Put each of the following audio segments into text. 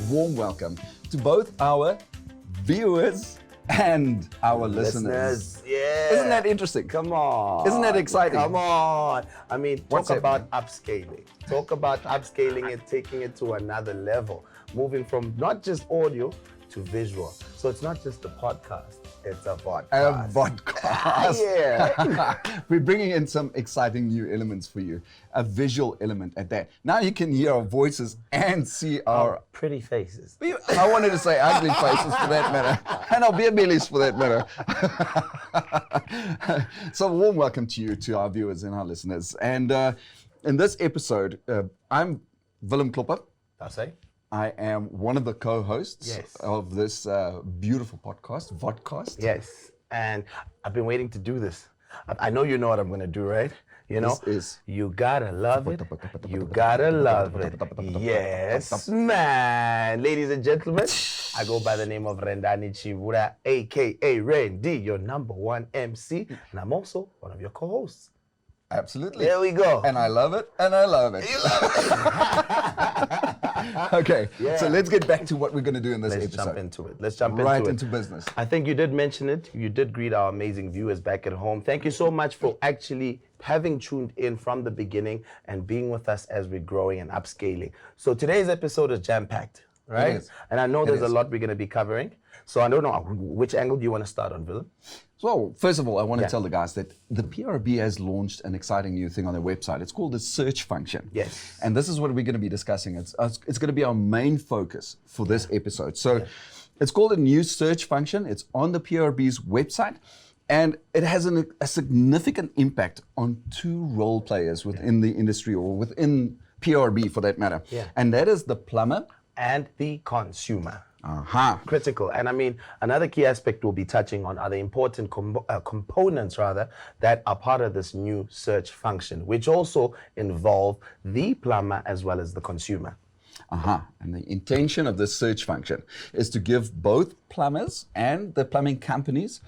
warm welcome to both our viewers and our listeners. Yeah. Isn't that interesting? Come on. Isn't that exciting? Come on. I mean, What's talk about upscaling. Talk about upscaling it, taking it to another level, moving from not just audio to visual. So it's not just a podcast, it's a vodcast. A vodcast. Yeah. We're bringing in some exciting new elements for you. A visual element at that. Now you can hear our voices and see our... Pretty faces. I wanted to say ugly faces for that matter. And our beer bellies for that matter. So warm welcome to you, to our viewers and our listeners. And in this episode, I'm Willem Klopper. That's it. I am one of the co-hosts Yes. of this beautiful podcast, Vodcast. Yes. And I've been waiting to do this. I know you know what I'm going to do, right? You know, This is... you gotta love it. You gotta love it. Yes, man. Ladies and gentlemen, I go by the name of Rendani Chivura, aka Randy, your number one MC, and I'm also one of your co-hosts. Absolutely. There we go. And I love it, and I love it. You love it. Okay, Yeah. so let's get back to what we're going to do in this Let's episode. jump into it. Let's jump Right into it. into business. I think you did mention it. You did greet our amazing viewers back at home. Thank you so much for actually having tuned in from the beginning and being with us as we're growing and upscaling. So today's episode is jam-packed, right? It is. And I know It there's a is. lot we're going to be covering. So I don't know, which angle do you want to start on, Willem? So, first of all, I want to Yeah. tell the guys that the PIRB has launched an exciting new thing on their website. It's called the search function. Yes. And this is what we're going to be discussing. It's going to be our main focus for this episode. So, it's called a new search function. It's on the PIRB's website. And it has a significant impact on two role players within the industry, or within PIRB for that matter. Yeah. And that is the plumber. And the consumer. Aha. Critical. And I mean, another key aspect we'll be touching on are the important components that are part of this new search function, which also involve the plumber as well as the consumer. And the intention of this search function is to give both plumbers and the plumbing companies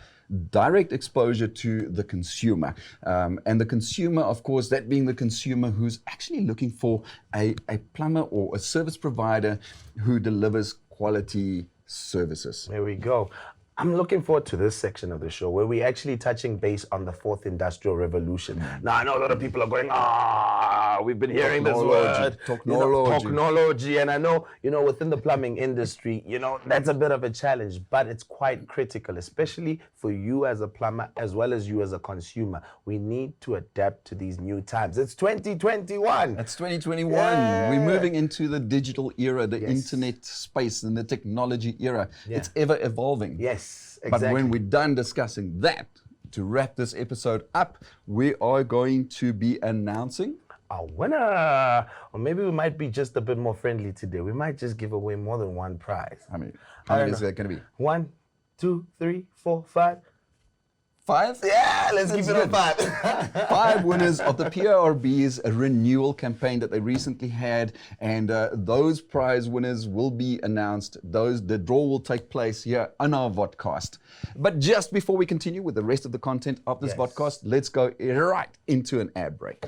direct exposure to the consumer. And the consumer, of course, that being the consumer who's actually looking for a plumber or a service provider who delivers quality services. There we go. I'm looking forward to this section of the show where we're actually touching base on the fourth industrial revolution. Now, I know a lot of people are going, we've been hearing this word. Technology. And I know, within the plumbing industry, that's a bit of a challenge, but it's quite critical, especially for you as a plumber, as well as you as a consumer. We need to adapt to these new times. It's 2021. It's 2021. Yeah. We're moving into the digital era, the internet space, and the technology era. Yeah. It's ever evolving. Yes, exactly. But when we're done discussing that, to wrap this episode up, we are going to be announcing a winner. Or maybe we might be just a bit more friendly today. We might just give away more than one prize. I mean, how many is that going to be? 1, 2, 3, 4, 5. 5? Yeah, let's keep it on 5. 5 winners of the PIRB's renewal campaign that they recently had, and those prize winners will be announced. The draw will take place here on our vodcast. But just before we continue with the rest of the content of this vodcast, let's go right into an ad break.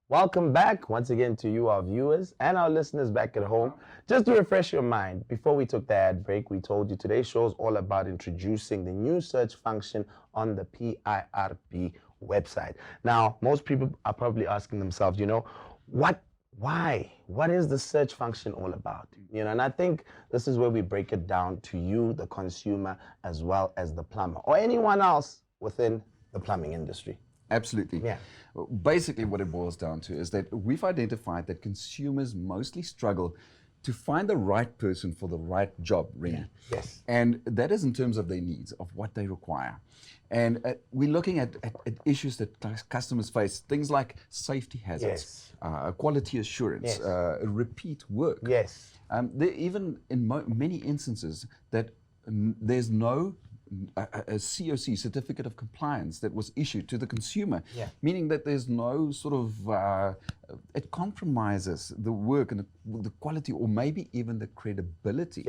Welcome back once again to you, our viewers, and our listeners back at home. Just to refresh your mind, before we took the ad break, we told you today's show is all about introducing the new search function on the PIRB website. Now, most people are probably asking themselves, what why? What is the search function all about? And I think this is where we break it down to you, the consumer, as well as the plumber or anyone else within the plumbing industry. Absolutely. Yeah. Basically, what it boils down to is that we've identified that consumers mostly struggle to find the right person for the right job, really. Yeah. Yes. And that is in terms of their needs, of what they require. And we're looking at issues that customers face, things like safety hazards, quality assurance, repeat work. Yes. There even in many instances that there's no a COC, certificate of compliance, that was issued to the consumer, meaning that there's no sort of, it compromises the work and the quality or maybe even the credibility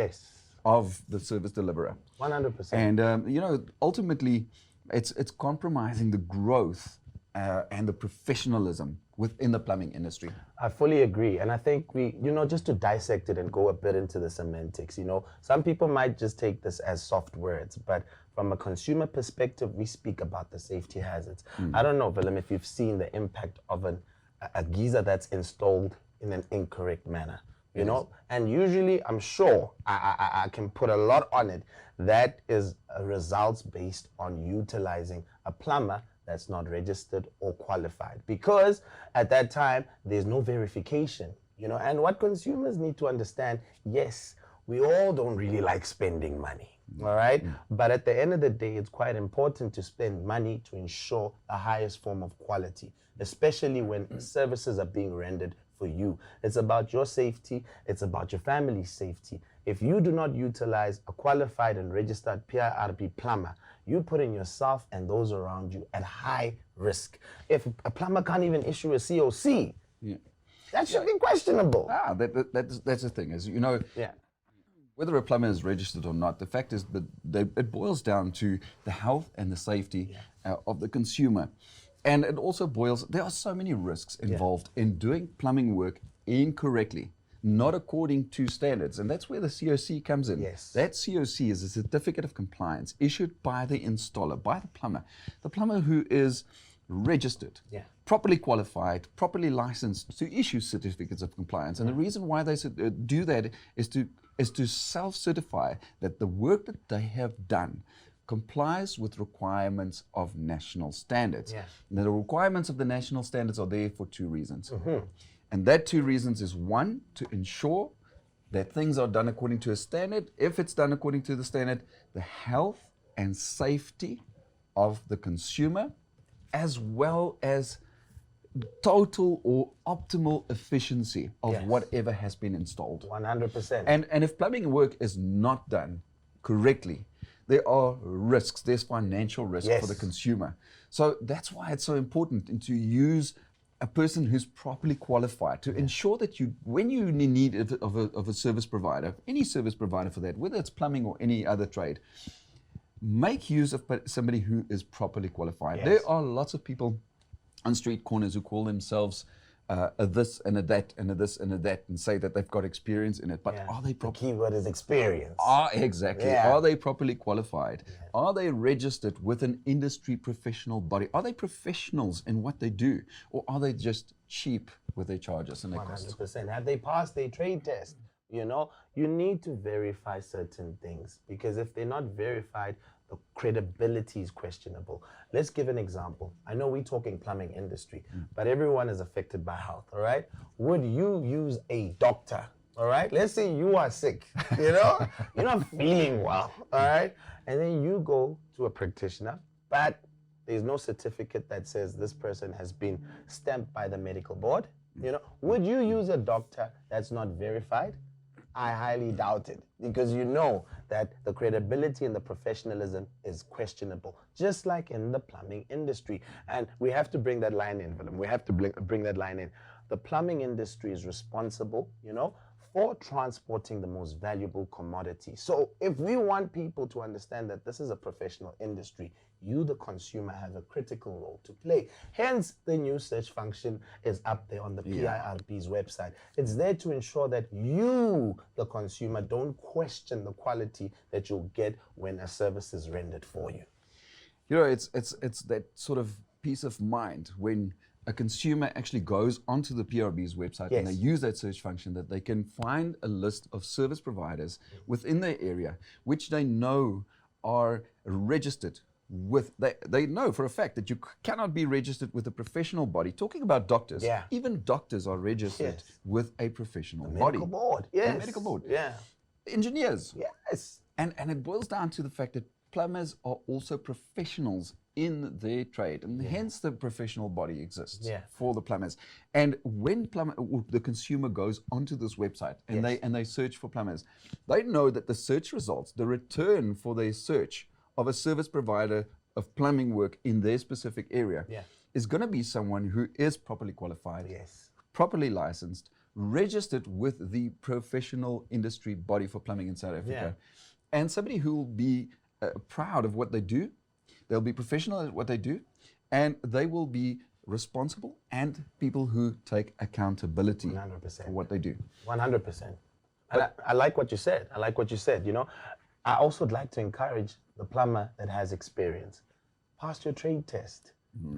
of the service deliverer. 100%. And, ultimately, it's compromising the growth and the professionalism within the plumbing industry. I fully agree. And I think we, just to dissect it and go a bit into the semantics, some people might just take this as soft words, but from a consumer perspective, we speak about the safety hazards. I don't know, Willem, if you've seen the impact of a geyser that's installed in an incorrect manner, and usually I'm sure I can put a lot on it. That is results based on utilizing a plumber that's not registered or qualified, because at that time there's no verification, and what consumers need to understand, yes, we all don't really like spending money, all right? But at the end of the day, it's quite important to spend money to ensure the highest form of quality, especially when services are being rendered for you. It's about your safety, it's about your family's safety. If you do not utilize a qualified and registered PIRB plumber, you're putting yourself and those around you at high risk. If a plumber can't even issue a COC, that should be questionable. That's the thing, is, whether a plumber is registered or not, the fact is that it boils down to the health and the safety of the consumer. And it also there are so many risks involved in doing plumbing work incorrectly, not according to standards. And that's where the COC comes in. Yes. That COC is a certificate of compliance issued by the installer, by the plumber who is registered, properly qualified, properly licensed to issue certificates of compliance. And the reason why they do that is to self-certify that the work that they have done complies with requirements of national standards. Now, the requirements of the national standards are there for two reasons. And that two reasons is, one, to ensure that things are done according to a standard. If it's done according to the standard, the health and safety of the consumer, as well as total or optimal efficiency of whatever has been installed. 100%. And if plumbing work is not done correctly, there are risks. There's financial risk for the consumer. So that's why it's so important to use a person who's properly qualified to ensure that when you need of a service provider, any service provider for that, whether it's plumbing or any other trade, make use of somebody who is properly qualified. There are lots of people on street corners who call themselves a this and a that and a this and a that and say that they've got experience in it, but are they properly? The keyword is experience. Exactly. Are they properly qualified? Are they registered with an industry professional body? Are they professionals in what they do, or are they just cheap with their charges and their costs? 100%. Have they passed their trade test? You need to verify certain things, because if they're not verified, the credibility is questionable. Let's give an example. I know we're talking plumbing industry, but everyone is affected by health, all right? Would you use a doctor, all right? Let's say you are sick, you're not feeling well, all right? And then you go to a practitioner, but there's no certificate that says this person has been stamped by the medical board. Would you use a doctor that's not verified? I highly doubt it, because that the credibility and the professionalism is questionable, just like in the plumbing industry. And we have to bring that line in, Willem. We have to bring that line in. The plumbing industry is responsible, for transporting the most valuable commodity. So if we want people to understand that this is a professional industry, you, the consumer, have a critical role to play. Hence, the new search function is up there on the PIRB's website. It's there to ensure that you, the consumer, don't question the quality that you'll get when a service is rendered for you. It's that sort of peace of mind when a consumer actually goes onto the PIRB's website and they use that search function, that they can find a list of service providers within their area, which they know are registered with, they know for a fact that you cannot be registered with a professional body. Talking about doctors, even doctors are registered with a professional body. Medical board, A medical board. Engineers. And it boils down to the fact that plumbers are also professionals in their trade, and hence the professional body exists for the plumbers. And when the consumer goes onto this website and they search for plumbers, they know that the search results, the return for their search of a service provider of plumbing work in their specific area is going to be someone who is properly qualified, properly licensed, registered with the professional industry body for plumbing in South Africa, and somebody who will be proud of what they do. They'll be professional at what they do, and they will be responsible and people who take accountability 100%. for what they do. 100%. And I like what you said. I like what you said. You know, I also would like to encourage the plumber that has experience. Pass your trade test.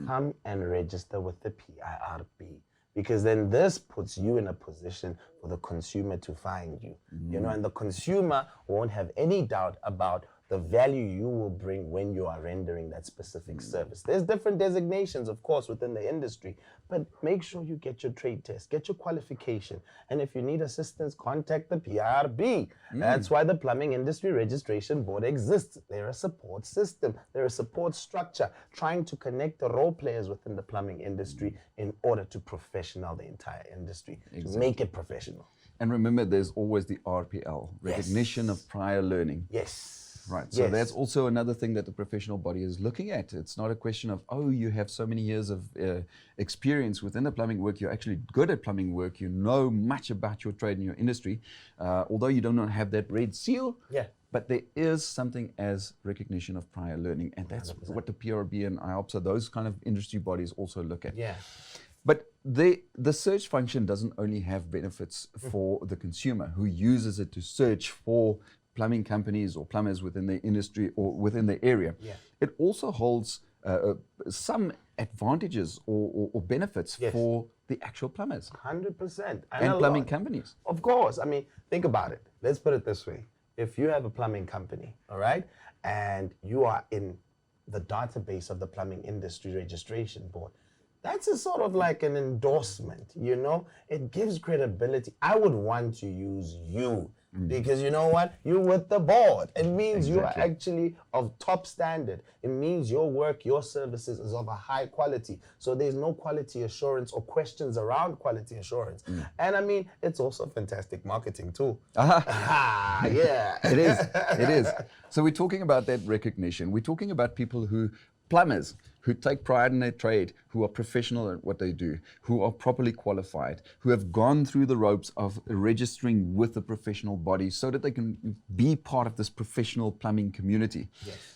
Come and register with the PIRB. Because then this puts you in a position for the consumer to find you. You know, and the consumer won't have any doubt about the value you will bring when you are rendering that specific service. There's different designations, of course, within the industry, but make sure you get your trade test, get your qualification. And if you need assistance, contact the PIRB. That's why the Plumbing Industry Registration Board exists. They're a support system. They're a support structure trying to connect the role players within the plumbing industry in order to professional the entire industry, to make it professional. And remember, there's always the RPL, recognition of prior learning. Right, so that's also another thing that the professional body is looking at. It's not a question of, oh, you have so many years of experience within the plumbing work, you're actually good at plumbing work, you know much about your trade and your industry, although you don't have that red seal, but there is something as recognition of prior learning, and that's 100%. What the PIRB and IOPSA, those kind of industry bodies also look at. But the search function doesn't only have benefits for the consumer who uses it to search for plumbing companies or plumbers within the industry or within the area. It also holds some advantages or benefits for the actual plumbers. 100%. And plumbing companies. Of course. I mean, think about it. Let's put it this way. If you have a plumbing company, all right, and you are in the database of the Plumbing Industry Registration Board, that's a sort of like an endorsement, you know? It gives credibility. I would want to use you because you know what? You're with the board. It means you are actually of top standard. It means your work, your services is of a high quality. So there's no quality assurance or questions around quality assurance. And I mean, it's also fantastic marketing too. It is. It is. So we're talking about that recognition. We're talking about people plumbers who take pride in their trade, who are professional at what they do, who are properly qualified, who have gone through the ropes of registering with the professional body so that they can be part of this professional plumbing community.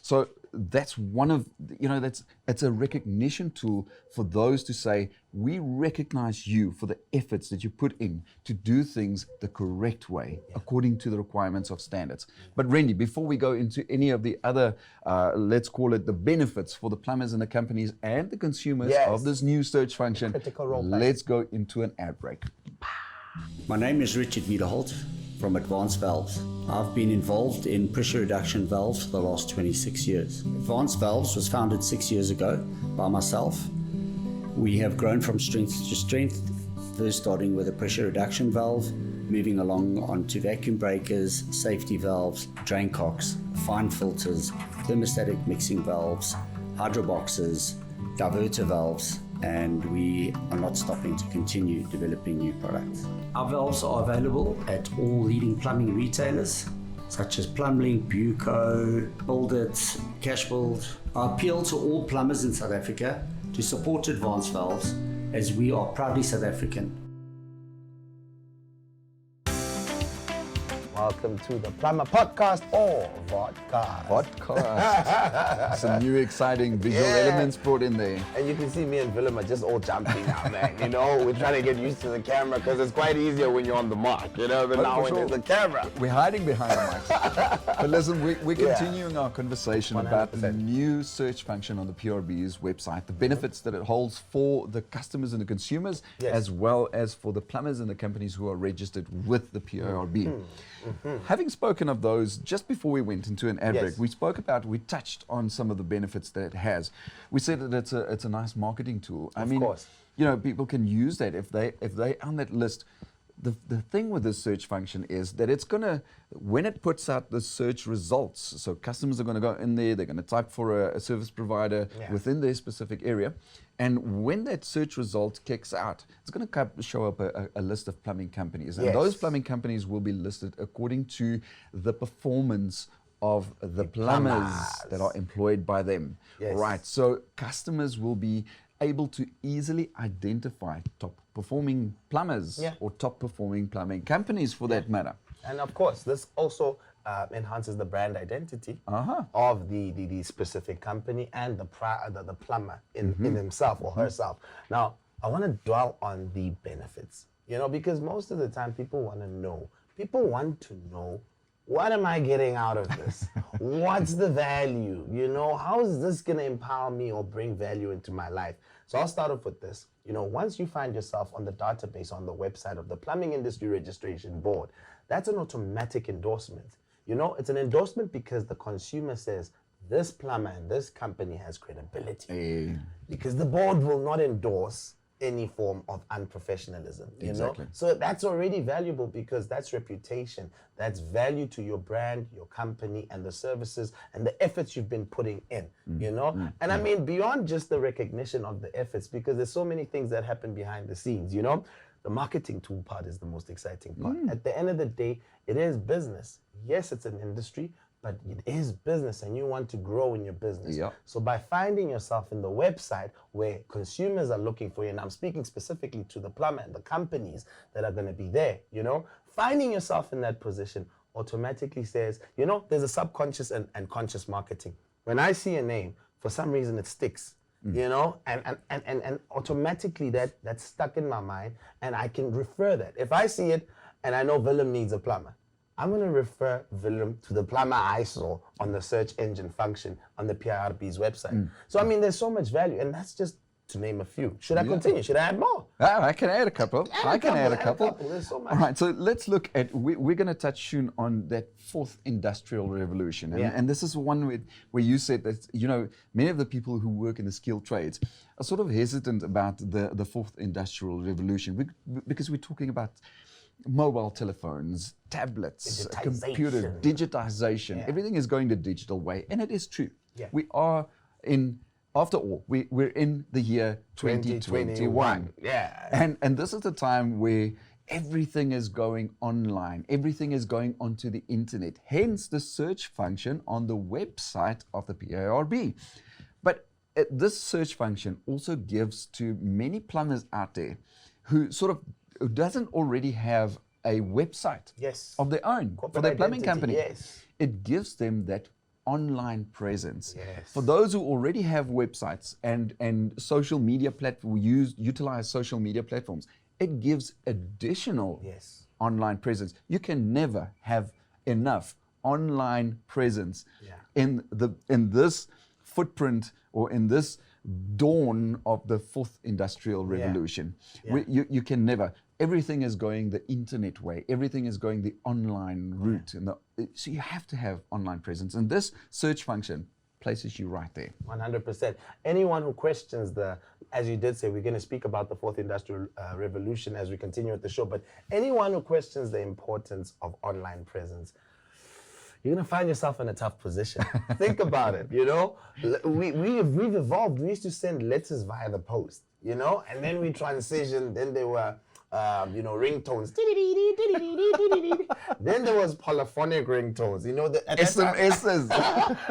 So that's one of, it's a recognition tool for those to say, we recognize you for the efforts that you put in to do things the correct way, according to the requirements of standards. But Randy, before we go into any of the other, let's call it the benefits for the plumbers and the companies and the consumers of this new search function, let's go into an ad break. My name is Richard Niederholt from Advanced Valves. I've been involved in pressure reduction valves for the last 26 years. Advanced Valves was founded 6 years ago by myself. We have grown from strength to strength, first starting with a pressure reduction valve, moving along onto vacuum breakers, safety valves, drain cocks, fine filters, thermostatic mixing valves, hydro boxes, diverter valves, and we are not stopping to continue developing new products. Our valves are available at all leading plumbing retailers such as Plumblink, Buco, Build It, Cashbuild. I appeal to all plumbers in South Africa to support Advanced Valves as we are proudly South African. Welcome to the Plumber Podcast or Vodcast. Vodcast. Some new exciting visual elements brought in there. And you can see me and Willem are just all jumping now, man. You know, we're trying to get used to the camera because it's quite easier when you're on the mic, you know, but now when there's the camera. We're hiding behind the mics. But listen, we're continuing our conversation 100%. about the new search function on the PIRB's website, the benefits that it holds for the customers and the consumers, as well as for the plumbers and the companies who are registered with the PIRB. Having spoken of those, just before we went into an ad break, we touched on some of the benefits that it has. We said that it's a nice marketing tool. I mean, you know, people can use that if they on that list. The thing with this search function is that it's gonna, when it puts out the search results, so customers are gonna go in there, they're gonna type for a service provider within their specific area, and when that search result kicks out, it's gonna show up a list of plumbing companies, and those plumbing companies will be listed according to the performance of the plumbers that are employed by them. Right, so customers will be able to easily identify top performing plumbers or top performing plumbing companies for that matter. And of course, this also enhances the brand identity of the specific company and the plumber in himself or herself. Now, I want to dwell on the benefits, you know, because most of the time people want to know. People want to know, what am I getting out of this? What's the value? You know, how is this going to empower me or bring value into my life? So I'll start off with this. You know, once you find yourself on the database on the website of the Plumbing Industry Registration Board, that's an automatic endorsement. You know, it's an endorsement because the consumer says, this plumber and this company has credibility. Because the board will not endorse any form of unprofessionalism, you know? So that's already valuable because that's reputation. That's value to your brand, your company, and the services and the efforts you've been putting in, you know? And I mean, beyond just the recognition of the efforts, because there's so many things that happen behind the scenes, you know? The marketing tool part is the most exciting part. At the end of the day, it is business. Yes, it's an industry, but it is business and you want to grow in your business. So by finding yourself in the website where consumers are looking for you, and I'm speaking specifically to the plumber and the companies that are going to be there, you know, finding yourself in that position automatically says, you know, there's a subconscious and conscious marketing. When I see a name, for some reason it sticks. You know, and automatically that's stuck in my mind and I can refer that. If I see it and I know Willem needs a plumber, I'm going to refer Willem to the plumber I saw on the search engine function on the PIRB's website. So, I mean, there's so much value, and that's just to name a few. Should I continue? Should I add more? I can add a couple. I can add a couple. There's so much. All right, so let's look at, we're going to touch soon on that fourth industrial revolution. And this is one where you said that, you know, many of the people who work in the skilled trades are sort of hesitant about the fourth industrial revolution because we're talking about mobile telephones, tablets, computer, digitization. Everything is going the digital way, and it is true. We are after all, we're in the year 2021. And this is the time where everything is going online. Everything is going onto the internet. Hence the search function on the website of the PIRB. But this search function also gives to many plumbers out there who doesn't already have a website of their own for their plumbing company. It gives them that online presence. For those who already have websites and social media utilize social media platforms, it gives additional online presence. You can never have enough online presence in this footprint or in this dawn of the fourth industrial revolution. You can never. Everything is going the internet way. Everything is going the online route. So you have to have online presence. And this search function places you right there. 100%. Anyone who questions as you did say, we're going to speak about the fourth industrial revolution as we continue with the show, but anyone who questions the importance of online presence, you're going to find yourself in a tough position. Think about it, you know? We've evolved. We used to send letters via the post, you know? And then we transitioned. Then there were, ringtones. Then there was polyphonic ringtones, you know? SMSs.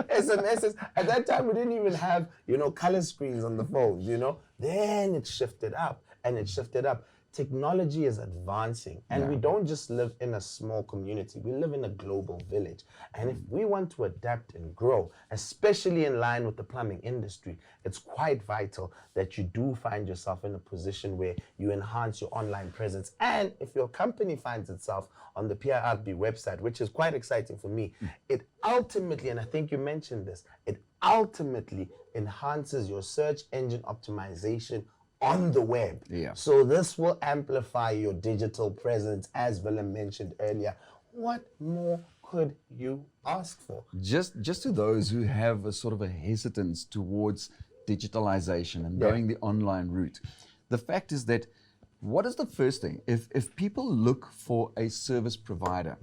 SMSs. At that time, we didn't even have, color screens on the phones, you know? Then it shifted up and it shifted up. technology is advancing, and we don't just live in a small community, we live in a global village. And if we want to adapt and grow, especially in line with the plumbing industry, it's quite vital that you do find yourself in a position where you enhance your online presence. And if your company finds itself on the PIRB website, which is quite exciting for me, it ultimately, and I think you mentioned this, it ultimately enhances your search engine optimization on the web. Yeah. So this will amplify your digital presence, as Willem mentioned earlier. What more could you ask for? Just to those who have a sort of a hesitance towards digitalization and going the online route, the fact is that what is the first thing? If people look for a service provider,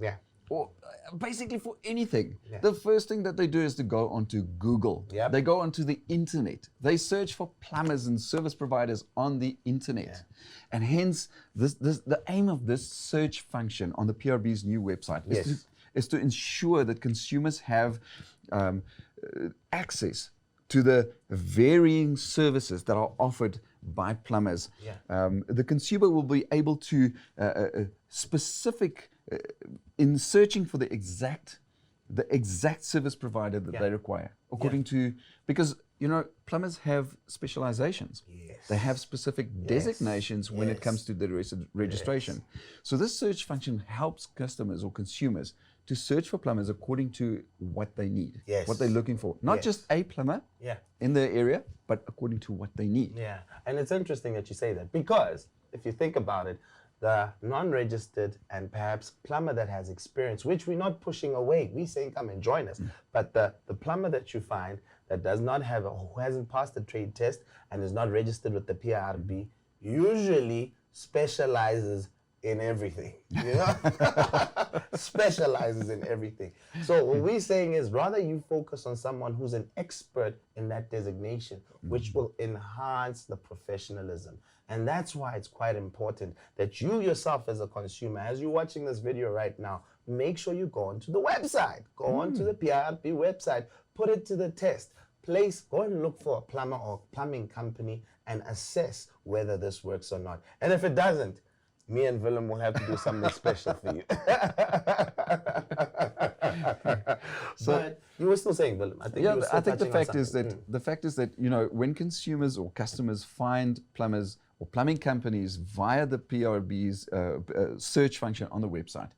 or basically for anything, the first thing that they do is to go onto Google. They go onto the internet. They search for plumbers and service providers on the internet. And hence, the aim of this search function on the PIRB's new website is to ensure that consumers have access to the varying services that are offered by plumbers. The consumer will be able to in searching for the exact service provider that they require, according to, because plumbers have specializations. They have specific designations when it comes to the registration. So this search function helps customers or consumers to search for plumbers according to what they need, what they're looking for. Not just a plumber in their area, but according to what they need. And it's interesting that you say that, because if you think about it, the non-registered and perhaps plumber that has experience, which we're not pushing away, we're saying come and join us. But the plumber that you find that does not have, who hasn't passed the trade test and is not registered with the PIRB, usually specializes in everything, specializes in everything. So what we're saying is rather you focus on someone who's an expert in that designation, which will enhance the professionalism. And that's why it's quite important that you yourself as a consumer, as you're watching this video right now, make sure you go onto the website, go onto the PIRB website, put it to the test. Go and look for a plumber or plumbing company and assess whether this works or not. And if it doesn't, me and Willem will have to do something special for you. But you were still saying, Willem, I think you were still I think the fact is that when consumers or customers find plumbers or plumbing companies via the PIRB's search function on the website,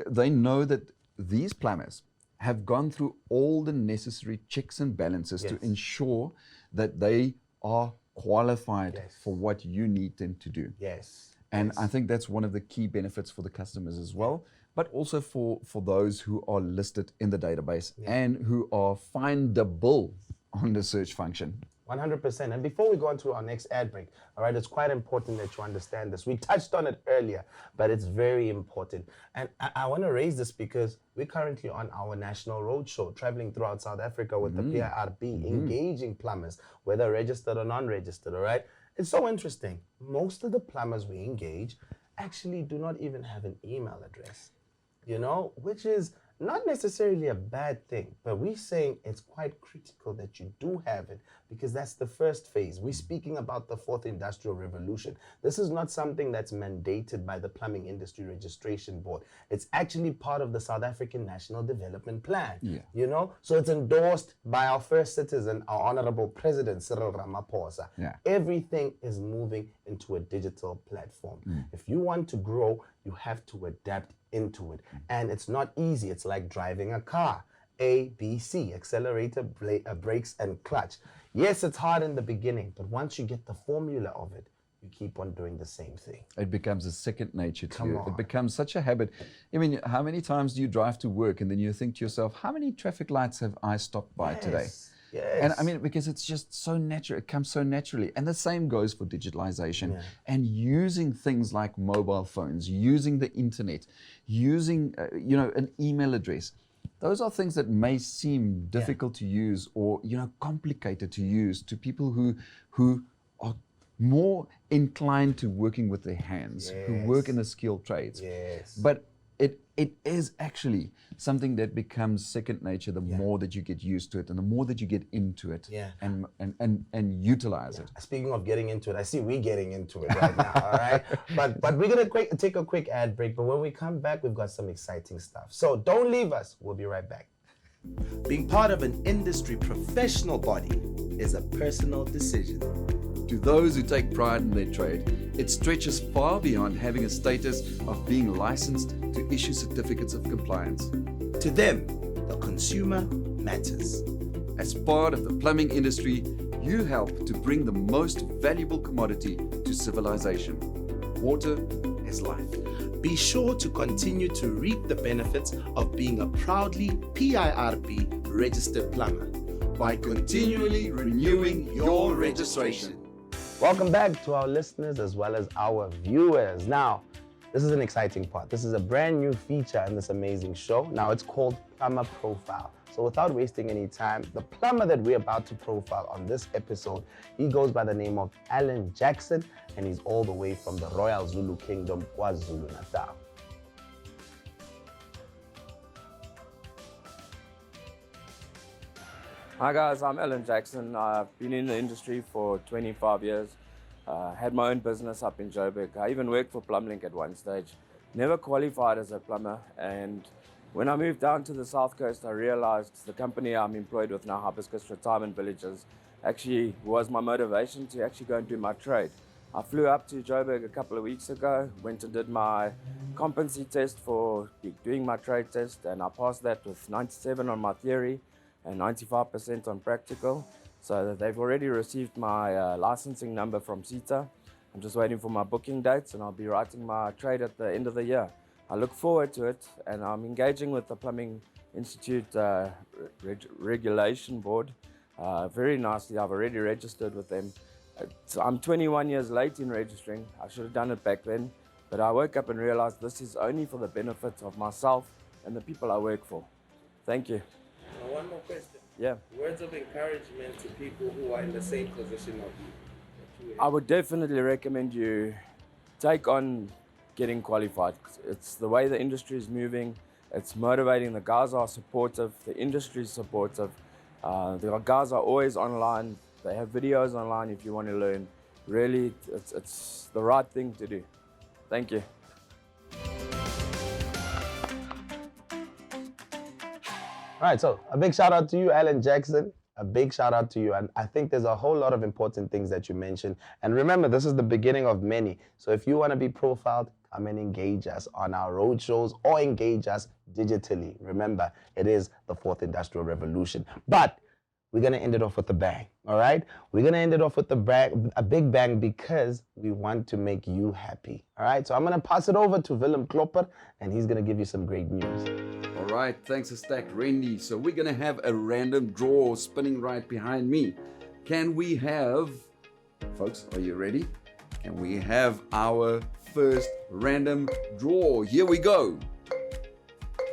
they know that these plumbers have gone through all the necessary checks and balances to ensure that they are qualified for what you need them to do. And I think that's one of the key benefits for the customers as well, but also for those who are listed in the database and who are findable on the search function. 100%. And before we go on to our next ad break, all right, it's quite important that you understand this. We touched on it earlier, but it's very important. And I want to raise this because we're currently on our national roadshow, traveling throughout South Africa with the PIRB, engaging plumbers, whether registered or non-registered, all right? It's so interesting. Most of the plumbers we engage actually do not even have an email address, which is not necessarily a bad thing, but we're saying it's quite critical that you do have it, because that's the first phase. We're speaking about the fourth industrial revolution. This is not something that's mandated by the Plumbing Industry Registration Board. It's actually part of the South African National Development Plan, So it's endorsed by our first citizen, our Honorable President, Cyril Ramaphosa. Everything is moving into a digital platform. If you want to grow, you have to adapt into it. And it's not easy. It's like driving a car. A, B, C, accelerator, brakes, and clutch. Yes, it's hard in the beginning, but once you get the formula of it, you keep on doing the same thing. It becomes a second nature to you. It becomes such a habit. I mean, how many times do you drive to work and then you think to yourself, how many traffic lights have I stopped by today? And I mean, because it's just so natural, it comes so naturally. And the same goes for digitalization and using things like mobile phones, using the internet, using, an email address. Those are things that may seem difficult to use or, complicated to use to people who are more inclined to working with their hands, who work in the skilled trades. But it is actually something that becomes second nature the more that you get used to it and the more that you get into it and utilize it. Speaking of getting into it, I see we're getting into it right now, all right? But we're going to take a quick ad break, but when we come back, we've got some exciting stuff. So don't leave us. We'll be right back. Being part of an industry professional body is a personal decision. To those who take pride in their trade, it stretches far beyond having a status of being licensed to issue certificates of compliance. To them, the consumer matters. As part of the plumbing industry, you help to bring the most valuable commodity to civilization. Water is life. Be sure to continue to reap the benefits of being a proudly PIRB registered plumber by continually renewing your registration. Welcome back to our listeners as well as our viewers. Now, this is an exciting part. This is a brand new feature in this amazing show. Now, it's called Plumber Profile. So without wasting any time, the plumber that we're about to profile on this episode, he goes by the name of Allan Jackson, and he's all the way from the Royal Zulu Kingdom, KwaZulu-Natal. Hi guys, I'm Allan Jackson. I've been in the industry for 25 years. Had my own business up in Joburg. I even worked for Plumlink at one stage. Never qualified as a plumber, and when I moved down to the South Coast, I realized the company I'm employed with now, Hibiscus Retirement Villages, actually was my motivation to actually go and do my trade. I flew up to Joburg a couple of weeks ago, went and did my competency test for doing my trade test, and I passed that with 97 on my theory and 95% on practical. So they've already received my licensing number from CETA. I'm just waiting for my booking dates, and I'll be writing my trade at the end of the year. I look forward to it, and I'm engaging with the Plumbing Institute Regulation Board very nicely. I've already registered with them. I'm 21 years late in registering. I should have done it back then, but I woke up and realized this is only for the benefit of myself and the people I work for. Thank you. One more question. Yeah. Words of encouragement to people who are in the same position of you. I would definitely recommend you take on getting qualified. It's the way the industry is moving. It's motivating. The guys are supportive. The industry is supportive. The guys are always online. They have videos online if you want to learn. Really, it's the right thing to do. Thank you. All right, so a big shout out to you, Allan Jackson. A big shout out to you. And I think there's a whole lot of important things that you mentioned. And remember, this is the beginning of many. So if you want to be profiled, come and engage us on our road shows or engage us digitally. Remember, it is the fourth industrial revolution. But we're going to end it off with a bang, all right? We're going to end it off with a big bang because we want to make you happy, all right? So I'm going to pass it over to Willem Klopper, and he's going to give you some great news. All right, thanks a stack, Randy. So we're going to have a random draw spinning right behind me. Can we have, folks, are you ready? Can we have our first random draw? Here we go.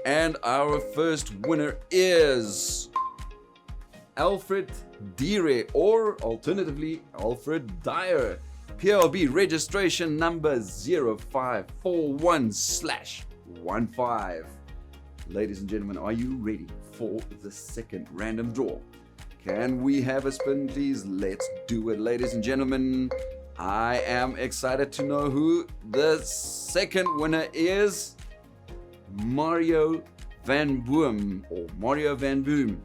And our first winner is Alfred Dire, or alternatively Alfred Dyer. PIRB registration number 0541/15. Ladies and gentlemen, are you ready for the second random draw? Can we have a spin, please? Let's do it, ladies and gentlemen. I am excited to know who the second winner is. Mario Van Boom, or Mario Van Boom.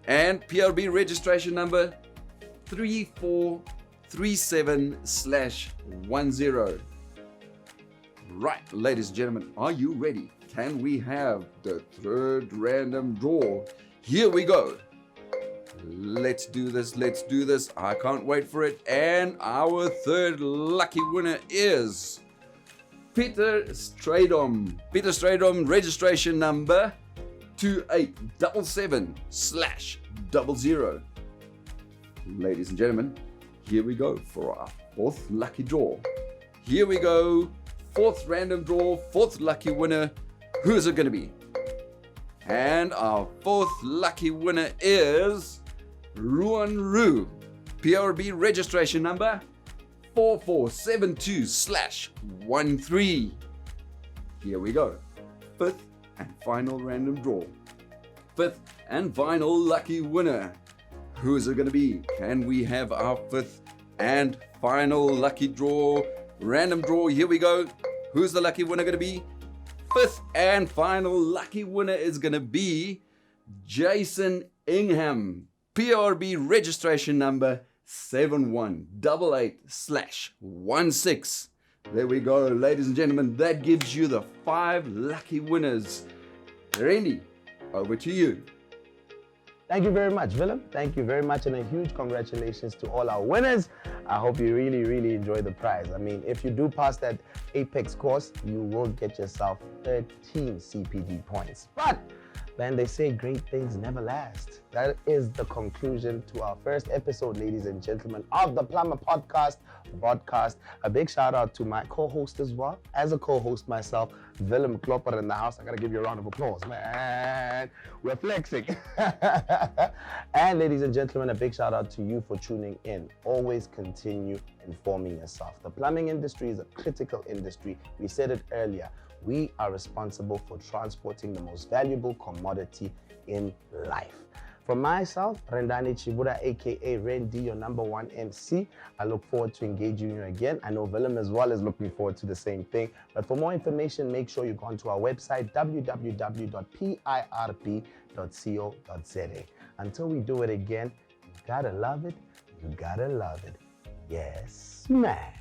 And PIRB registration number 3437/10. Right, ladies and gentlemen, are you ready? Can we have the third random draw? Here we go. Let's do this. I can't wait for it. And our third lucky winner is Peter Stradom. Peter Stradom, registration number 2877/00. Ladies and gentlemen, here we go for our fourth lucky draw. Here we go. Fourth random draw, fourth lucky winner. Who is it going to be? And our fourth lucky winner is Ruan Ru. PIRB registration number 4472/13. Here we go. fifth and final random draw. Fifth and final lucky winner. Who is it going to be? Can we have our fifth and final lucky draw? Random draw, here we go. Who's the lucky winner going to be? Fifth and final lucky winner is going to be Jason Ingham. PIRB registration number 7188/16. There we go, ladies and gentlemen. That gives you the 5 lucky winners. Randy, over to you. Thank you very much, Willem. Thank you very much, and a huge congratulations to all our winners. I hope you really enjoy the prize. I mean, if you do pass that Apex course, you will get yourself 13 CPD points. But man, they say great things never last. That is the conclusion to our first episode, ladies and gentlemen, of the Plumber Podcast broadcast. A big shout out to my co-host as well. As a co-host myself, Willem Klopper in the house. I gotta give you a round of applause, man. We're flexing. And ladies and gentlemen, a big shout out to you for tuning in. Always continue informing yourself. The plumbing industry is a critical industry. We said it earlier. We are responsible for transporting the most valuable commodity in life. For myself, Rendani Chibura, aka Randy, your number 1 MC, I look forward to engaging you again. I know Willem as well is looking forward to the same thing. But for more information, make sure you go onto our website, www.pirb.co.za. Until we do it again, you gotta love it, you gotta love it. Yes, man.